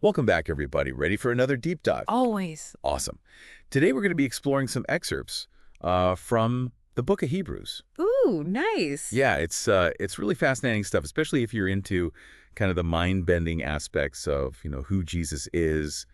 Welcome back, everybody. Ready for another deep dive? Always. Awesome. Today we're going to be exploring some excerpts from the book of Hebrews. Ooh, nice. Yeah, it's really fascinating stuff, especially if you're into kind of the mind-bending aspects of, who Jesus is,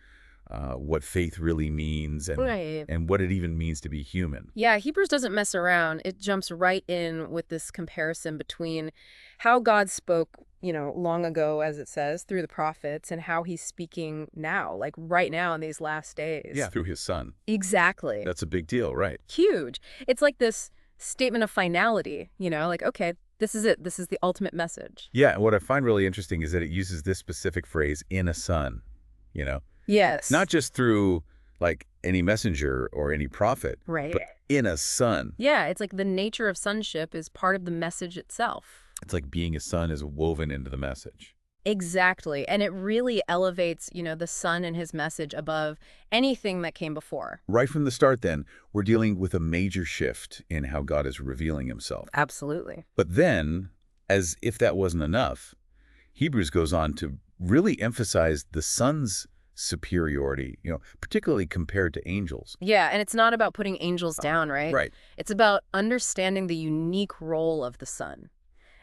what faith really means, Right. and what it even means to be human. Yeah, Hebrews doesn't mess around. It jumps right in with this comparison between how God spoke, long ago, as it says, through the prophets, and how he's speaking now, like right now in these last days. Yeah, through his son. Exactly. That's a big deal, right? Huge. It's like this statement of finality, like, okay, this is it. This is the ultimate message. Yeah, and what I find really interesting is that it uses this specific phrase, in a son, you know? Yes. Not just through, like, any messenger or any prophet, Right. but in a son. Yeah, it's like the nature of sonship is part of the message itself. It's like being a son is woven into the message. Exactly. And it really elevates, the son and his message above anything that came before. Right from the start, then, we're dealing with a major shift in how God is revealing himself. Absolutely. But then, as if that wasn't enough, Hebrews goes on to really emphasize the son's superiority, particularly compared to angels. Yeah, and it's not about putting angels down, right? Right. It's about understanding the unique role of the son.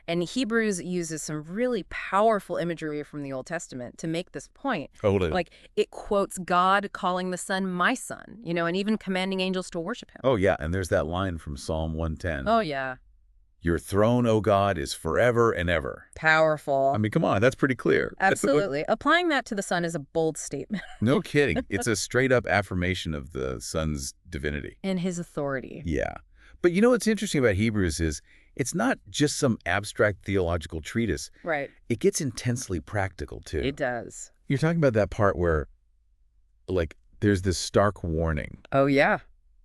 And Hebrews uses some really powerful imagery from the Old Testament to make this point. Totally. Like, it quotes God calling the son my son, and even commanding angels to worship him. Oh, yeah, and there's that line from Psalm 110. Oh, yeah. Your throne, O God, is forever and ever. Powerful. I mean, come on, that's pretty clear. Absolutely. Applying that to the son is a bold statement. No kidding. It's a straight-up affirmation of the son's divinity. And his authority. Yeah. But what's interesting about Hebrews is it's not just some abstract theological treatise. Right. It gets intensely practical, too. It does. You're talking about that part where, like, there's this stark warning Oh, yeah.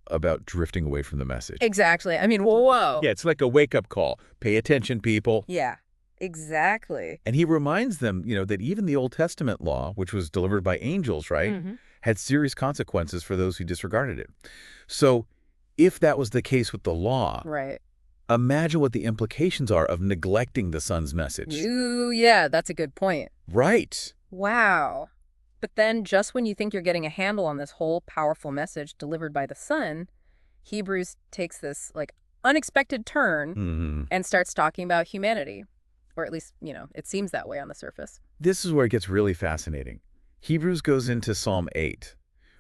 about drifting away from the message. Exactly. I mean, whoa. Yeah, it's like a wake-up call. Pay attention, people. Yeah, exactly. And he reminds them, that even the Old Testament law, which was delivered by angels, right, had serious consequences for those who disregarded it. So if that was the case with the law, Right. imagine what the implications are of neglecting the son's message. Ooh, yeah, that's a good point. Right. Wow. But then just when you think you're getting a handle on this whole powerful message delivered by the son, Hebrews takes this, like, unexpected turn and starts talking about humanity. Or at least, it seems that way on the surface. This is where it gets really fascinating. Hebrews goes into Psalm 8,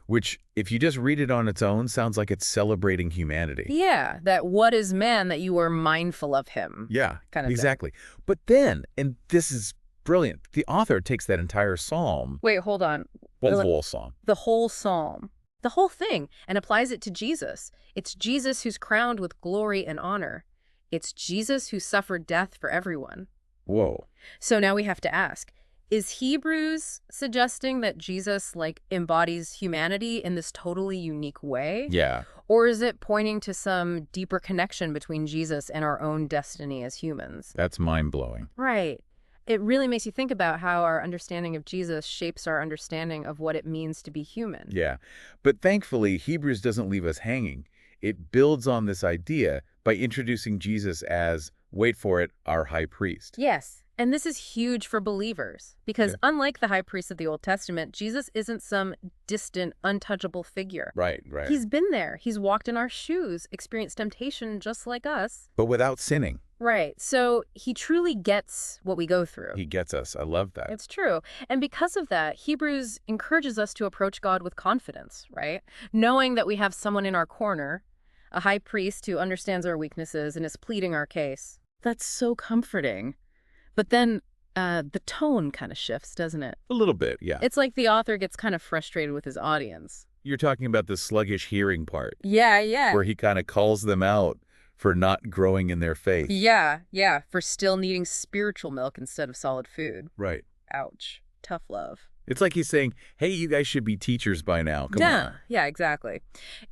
which, if you just read it on its own, sounds like it's celebrating humanity. Yeah, that what is man that you are mindful of him. Yeah, kind of exactly. But then, and this is brilliant, the author takes that entire psalm, Wait, hold on. well, the whole psalm. The whole psalm. The whole thing, and applies it to Jesus. It's Jesus who's crowned with glory and honor. It's Jesus who suffered death for everyone. Whoa. So now we have to ask, is Hebrews suggesting that Jesus, like, embodies humanity in this totally unique way? Yeah. Or is it pointing to some deeper connection between Jesus and our own destiny as humans? That's mind-blowing. Right. It really makes you think about how our understanding of Jesus shapes our understanding of what it means to be human. Yeah. But thankfully, Hebrews doesn't leave us hanging. It builds on this idea by introducing Jesus as, wait for it, our high priest. Yes. And this is huge for believers because unlike the high priest of the Old Testament, Jesus isn't some distant, untouchable figure. Right. He's been there. He's walked in our shoes, experienced temptation just like us. But without sinning. Right. So he truly gets what we go through. He gets us. I love that. It's true. And because of that, Hebrews encourages us to approach God with confidence, right? Knowing that we have someone in our corner, a high priest who understands our weaknesses and is pleading our case. That's so comforting. But then the tone kind of shifts, doesn't it? A little bit, yeah. It's like the author gets kind of frustrated with his audience. You're talking about the sluggish hearing part. Yeah. Where he kind of calls them out for not growing in their faith. Yeah. For still needing spiritual milk instead of solid food. Right. Ouch. Tough love. It's like he's saying, hey, you guys should be teachers by now. Come on. Yeah, exactly.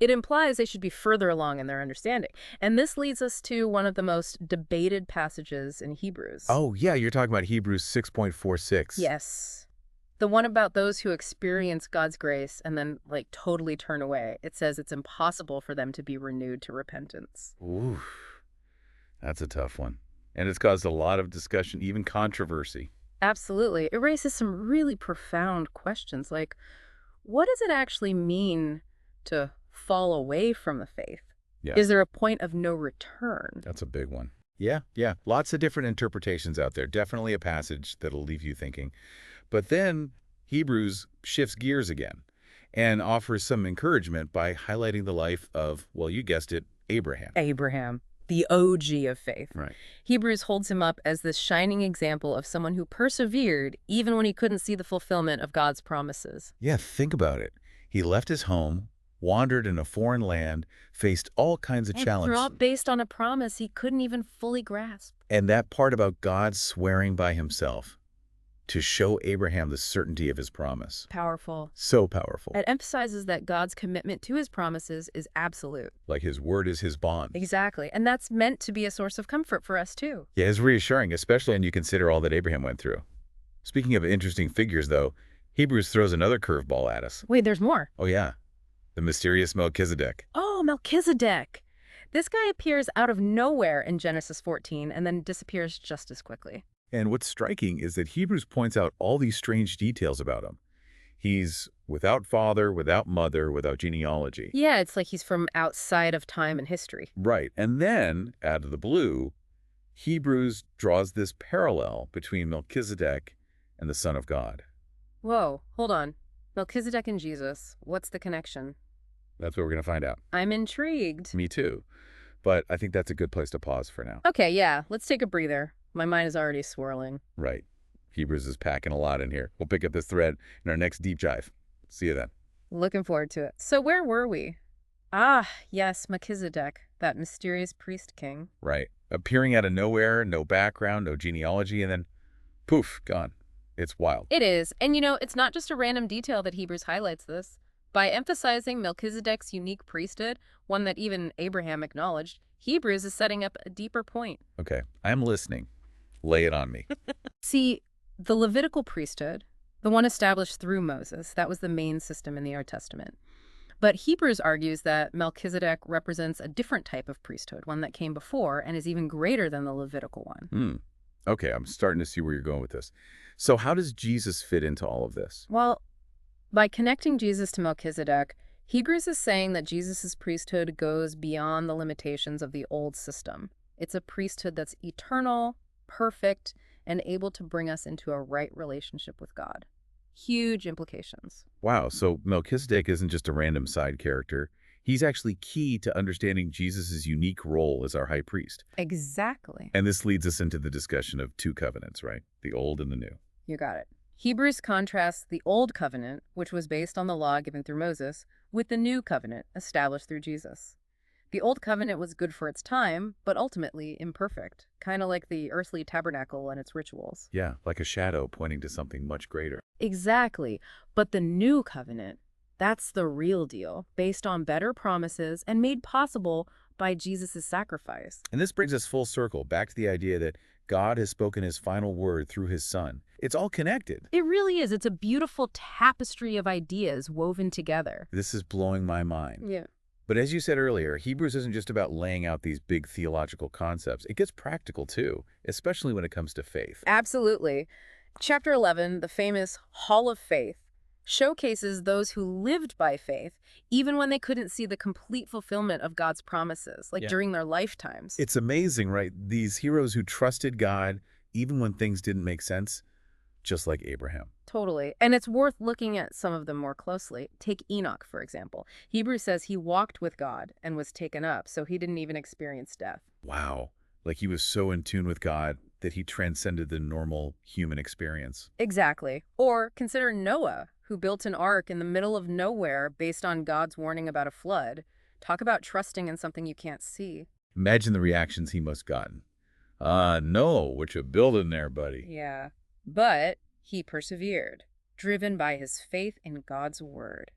It implies they should be further along in their understanding. And this leads us to one of the most debated passages in Hebrews. Oh, yeah, you're talking about Hebrews 6.46. Yes. The one about those who experience God's grace and then, like, totally turn away. It says it's impossible for them to be renewed to repentance. Ooh, that's a tough one. And it's caused a lot of discussion, even controversy. Absolutely. It raises some really profound questions like, what does it actually mean to fall away from the faith? Yeah, Is there a point of no return? that's a big one. Yeah, yeah. Lots of different interpretations out there. Definitely a passage that'll leave you thinking. But then Hebrews shifts gears again and offers some encouragement by highlighting the life of, well, you guessed it, Abraham. Abraham, the OG of faith. Right. Hebrews holds him up as this shining example of someone who persevered even when he couldn't see the fulfillment of God's promises. Yeah, think about it. He left his home, wandered in a foreign land, faced all kinds of And through challenges. all based on a promise he couldn't even fully grasp. And that part about God swearing by himself to show Abraham the certainty of his promise. Powerful. So powerful. It emphasizes that God's commitment to his promises is absolute. Like his word is his bond. Exactly. And that's meant to be a source of comfort for us, too. Yeah, it's reassuring, especially when you consider all that Abraham went through. Speaking of interesting figures, though, Hebrews throws another curveball at us. Wait, there's more. Oh, yeah. The mysterious Melchizedek. Oh, Melchizedek. This guy appears out of nowhere in Genesis 14 and then disappears just as quickly. And what's striking is that Hebrews points out all these strange details about him. He's without father, without mother, without genealogy. Yeah, it's like he's from outside of time and history. Right. And then, out of the blue, Hebrews draws this parallel between Melchizedek and the Son of God. Whoa, hold on. Melchizedek and Jesus, what's the connection? That's what we're going to find out. I'm intrigued. Me too. But I think that's a good place to pause for now. Okay, yeah, let's take a breather. My mind is already swirling. Right. Hebrews is packing a lot in here. We'll pick up this thread in our next deep dive. See you then. Looking forward to it. So where were we? Ah, yes, Melchizedek, that mysterious priest king. Right. Appearing out of nowhere, no background, no genealogy, and then poof, gone. It's wild. It is. And it's not just a random detail that Hebrews highlights this. By emphasizing Melchizedek's unique priesthood, one that even Abraham acknowledged, Hebrews is setting up a deeper point. Okay, I'm listening. Lay it on me. See, the Levitical priesthood, the one established through Moses, that was the main system in the Old Testament. But Hebrews argues that Melchizedek represents a different type of priesthood, one that came before and is even greater than the Levitical one. Okay, I'm starting to see where you're going with this. So how does Jesus fit into all of this? Well, by connecting Jesus to Melchizedek, Hebrews is saying that Jesus' priesthood goes beyond the limitations of the old system. It's a priesthood that's eternal, perfect, and able to bring us into a right relationship with God. Huge implications. Wow, so Melchizedek isn't just a random side character. He's actually key to understanding Jesus' unique role as our high priest. Exactly. And this leads us into the discussion of two covenants, right? The old and the new. You got it. Hebrews contrasts the Old Covenant, which was based on the law given through Moses, with the New Covenant established through Jesus. The Old Covenant was good for its time, but ultimately imperfect, kind of like the earthly tabernacle and its rituals. Yeah, like a shadow pointing to something much greater. Exactly. But the New Covenant, that's the real deal, based on better promises and made possible by Jesus' sacrifice. And this brings us full circle back to the idea that God has spoken his final word through his son. It's all connected. It really is. It's a beautiful tapestry of ideas woven together. This is blowing my mind. Yeah. But as you said earlier, Hebrews isn't just about laying out these big theological concepts. It gets practical too, especially when it comes to faith. Absolutely. Chapter 11, the famous Hall of Faith, showcases those who lived by faith, even when they couldn't see the complete fulfillment of God's promises, like during their lifetimes. It's amazing, right? These heroes who trusted God, even when things didn't make sense, just like Abraham. Totally. And it's worth looking at some of them more closely. Take Enoch, for example. Hebrews says he walked with God and was taken up, so he didn't even experience death. Wow. Like he was so in tune with God that he transcended the normal human experience. Exactly. Or consider Noah, who built an ark in the middle of nowhere based on God's warning about a flood. Talk about trusting in something you can't see. Imagine the reactions he must have gotten. No, what you building there, buddy? Yeah. But he persevered, driven by his faith in God's word.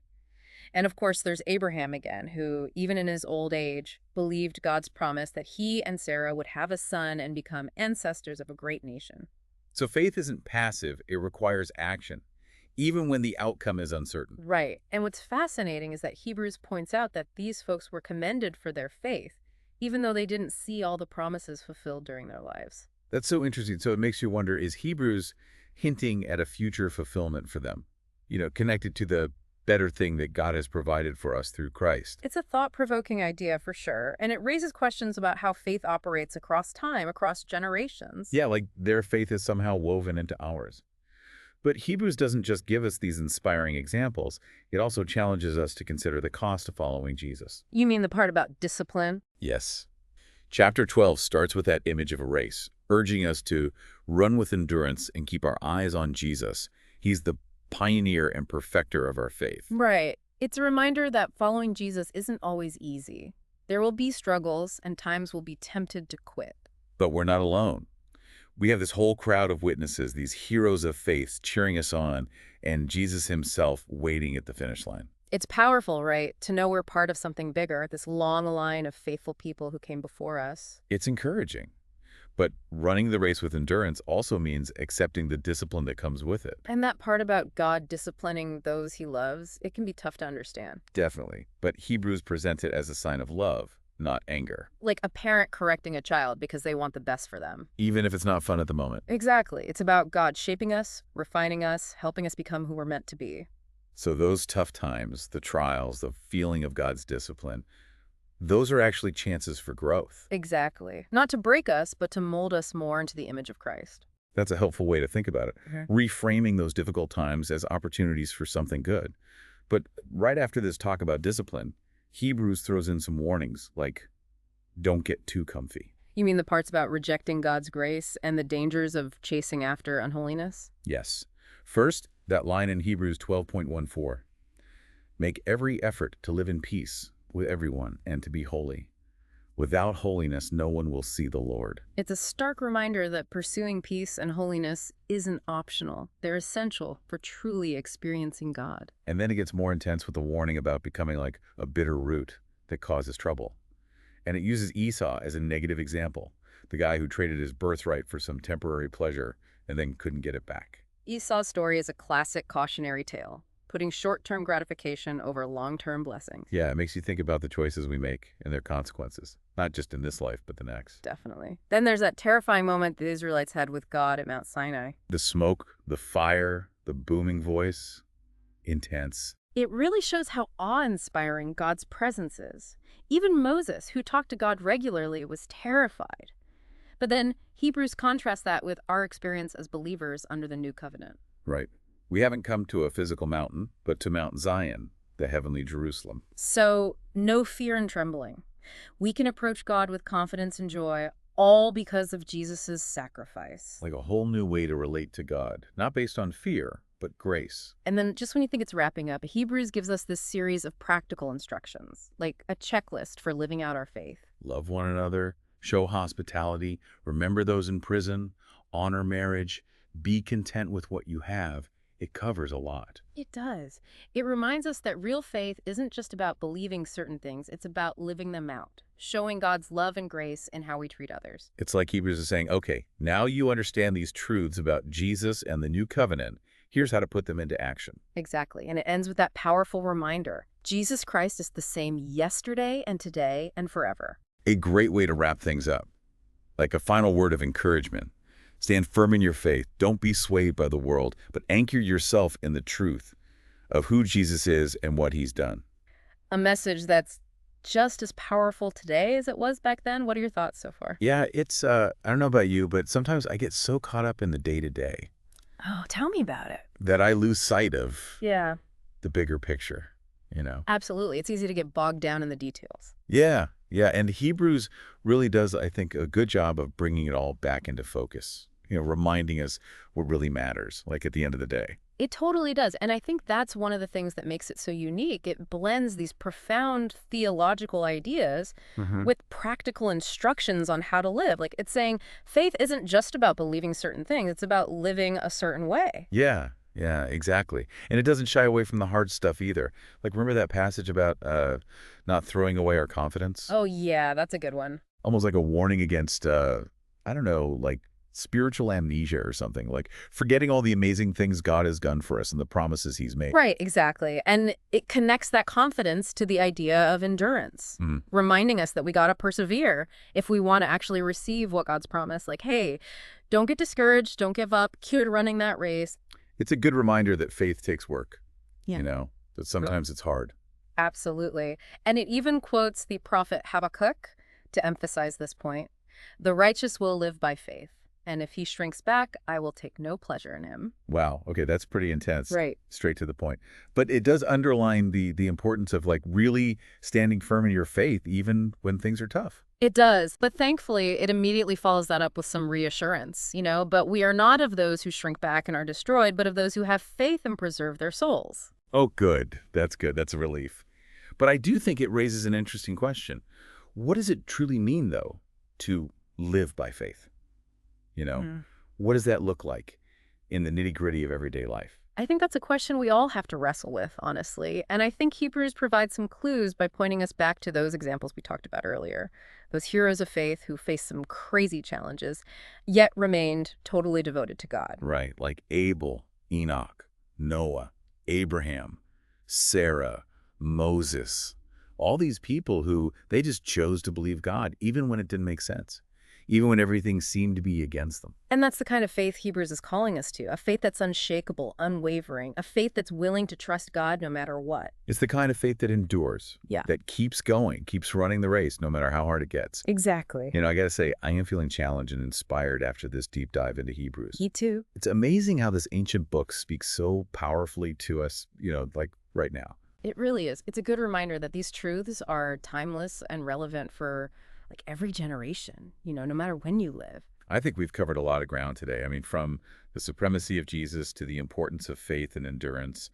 And of course, there's Abraham again, who, even in his old age, believed God's promise that he and Sarah would have a son and become ancestors of a great nation. So faith isn't passive, it requires action, even when the outcome is uncertain. Right. And what's fascinating is that Hebrews points out that these folks were commended for their faith, even though they didn't see all the promises fulfilled during their lives. That's so interesting. So it makes you wonder, is Hebrews hinting at a future fulfillment for them, connected to the better thing that God has provided for us through Christ. It's a thought-provoking idea for sure, and it raises questions about how faith operates across time, across generations. Yeah, like their faith is somehow woven into ours. But Hebrews doesn't just give us these inspiring examples, it also challenges us to consider the cost of following Jesus. You mean the part about discipline? Yes. Chapter 12 starts with that image of a race, urging us to run with endurance and keep our eyes on Jesus. He's the pioneer and perfecter of our faith. Right. It's a reminder that following Jesus isn't always easy. There will be struggles, and times will be tempted to quit. But we're not alone. We have this whole crowd of witnesses, these heroes of faith cheering us on, and Jesus himself waiting at the finish line. It's powerful, right, to know we're part of something bigger, this long line of faithful people who came before us. It's encouraging. But running the race with endurance also means accepting the discipline that comes with it. And that part about God disciplining those he loves, it can be tough to understand. Definitely. But Hebrews presents it as a sign of love, not anger. Like a parent correcting a child because they want the best for them. Even if it's not fun at the moment. Exactly. It's about God shaping us, refining us, helping us become who we're meant to be. So those tough times, the trials, the feeling of God's discipline, those are actually chances for growth. Exactly. Not to break us, but to mold us more into the image of Christ. That's a helpful way to think about it. Reframing those difficult times as opportunities for something good. But right after this talk about discipline, Hebrews throws in some warnings, like, don't get too comfy. You mean the parts about rejecting God's grace and the dangers of chasing after unholiness? Yes. First, that line in Hebrews 12.14. Make every effort to live in peace with everyone and to be holy. Without holiness, no one will see the Lord. It's a stark reminder that pursuing peace and holiness isn't optional. They're essential for truly experiencing God. And then it gets more intense with a warning about becoming like a bitter root that causes trouble. And it uses Esau as a negative example, the guy who traded his birthright for some temporary pleasure and then couldn't get it back. Esau's story is a classic cautionary tale, putting short-term gratification over long-term blessings. Yeah, it makes you think about the choices we make and their consequences, not just in this life, but the next. Definitely. Then there's that terrifying moment the Israelites had with God at Mount Sinai. The smoke, the fire, the booming voice, intense. It really shows how awe-inspiring God's presence is. Even Moses, who talked to God regularly, was terrified. But then Hebrews contrasts that with our experience as believers under the new covenant. Right. We haven't come to a physical mountain, but to Mount Zion, the heavenly Jerusalem. So, no fear and trembling. We can approach God with confidence and joy, all because of Jesus' sacrifice. Like a whole new way to relate to God, not based on fear, but grace. And then just when you think it's wrapping up, Hebrews gives us this series of practical instructions, like a checklist for living out our faith. Love one another, show hospitality, remember those in prison, honor marriage, be content with what you have. It covers a lot. It does. It reminds us that real faith isn't just about believing certain things, it's about living them out, showing God's love and grace in how we treat others. It's like Hebrews is saying, okay, now you understand these truths about Jesus and the new covenant. Here's how to put them into action. Exactly. And it ends with that powerful reminder. Jesus Christ is the same yesterday and today and forever. A great way to wrap things up. Like a final word of encouragement. Stand firm in your faith. Don't be swayed by the world, but anchor yourself in the truth of who Jesus is and what he's done. A message that's just as powerful today as it was back then. What are your thoughts so far? Yeah, it's, I don't know about you, but sometimes I get so caught up in the day-to-day Oh, tell me about it. that I lose sight of Yeah, the bigger picture, absolutely. It's easy to get bogged down in the details. Yeah, and Hebrews really does, I think, a good job of bringing it all back into focus, reminding us what really matters, like at the end of the day. It totally does. And I think that's one of the things that makes it so unique. It blends these profound theological ideas with practical instructions on how to live. Like it's saying faith isn't just about believing certain things. It's about living a certain way. Yeah, exactly. And it doesn't shy away from the hard stuff either. Like, remember that passage about not throwing away our confidence? Oh, yeah, that's a good one. Almost like a warning against, I don't know, like spiritual amnesia or something, like forgetting all the amazing things God has done for us and the promises he's made. Right, exactly. And it connects that confidence to the idea of endurance, Mm. reminding us that we got to persevere if we want to actually receive what God's promised. Like, hey, don't get discouraged, don't give up, keep running that race. It's a good reminder that faith takes work, Yeah. that sometimes it's hard. Absolutely. And it even quotes the prophet Habakkuk to emphasize this point. The righteous will live by faith, and if he shrinks back, I will take no pleasure in him. Wow. Okay, that's pretty intense. Right. Straight to the point. But it does underline the importance of like really standing firm in your faith even when things are tough. It does, but thankfully, it immediately follows that up with some reassurance, but we are not of those who shrink back and are destroyed, but of those who have faith and preserve their souls. Oh, good. That's good. That's a relief. But I do think it raises an interesting question. What does it truly mean, though, to live by faith? What does that look like in the nitty-gritty of everyday life? I think that's a question we all have to wrestle with, honestly. And I think Hebrews provides some clues by pointing us back to those examples we talked about earlier. Those heroes of faith who faced some crazy challenges, yet remained totally devoted to God. Right, like Abel, Enoch, Noah, Abraham, Sarah, Moses. All these people who they just chose to believe God, even when it didn't make sense. Even when everything seemed to be against them. And that's the kind of faith Hebrews is calling us to, a faith that's unshakable, unwavering, a faith that's willing to trust God no matter what. It's the kind of faith that endures, Yeah. that keeps going, keeps running the race no matter how hard it gets. Exactly. I got to say, I am feeling challenged and inspired after this deep dive into Hebrews. Me too. It's amazing how this ancient book speaks so powerfully to us, like right now. It really is. It's a good reminder that these truths are timeless and relevant for every generation, no matter when you live. I think we've covered a lot of ground today. From the supremacy of Jesus to the importance of faith and endurance,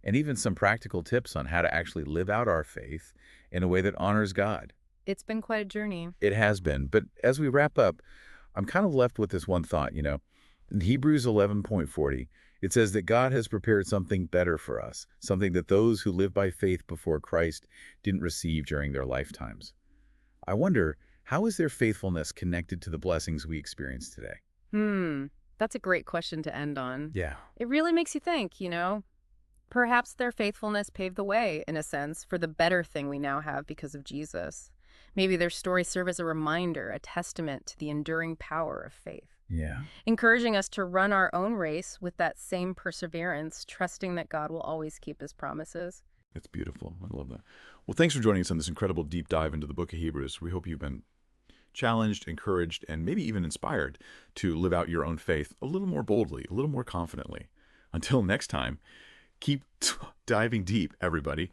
and even some practical tips on how to actually live out our faith in a way that honors God. It's been quite a journey. It has been. But as we wrap up, I'm kind of left with this one thought, In Hebrews 11:40, it says that God has prepared something better for us, something that those who live by faith before Christ didn't receive during their lifetimes. I wonder, how is their faithfulness connected to the blessings we experience today? That's a great question to end on. Yeah. It really makes you think, Perhaps their faithfulness paved the way, in a sense, for the better thing we now have because of Jesus. Maybe their stories serve as a reminder, a testament to the enduring power of faith. Yeah. Encouraging us to run our own race with that same perseverance, trusting that God will always keep his promises. It's beautiful. I love that. Well, thanks for joining us on this incredible deep dive into the book of Hebrews. We hope you've been challenged, encouraged, and maybe even inspired to live out your own faith a little more boldly, a little more confidently. Until next time, keep diving deep, everybody.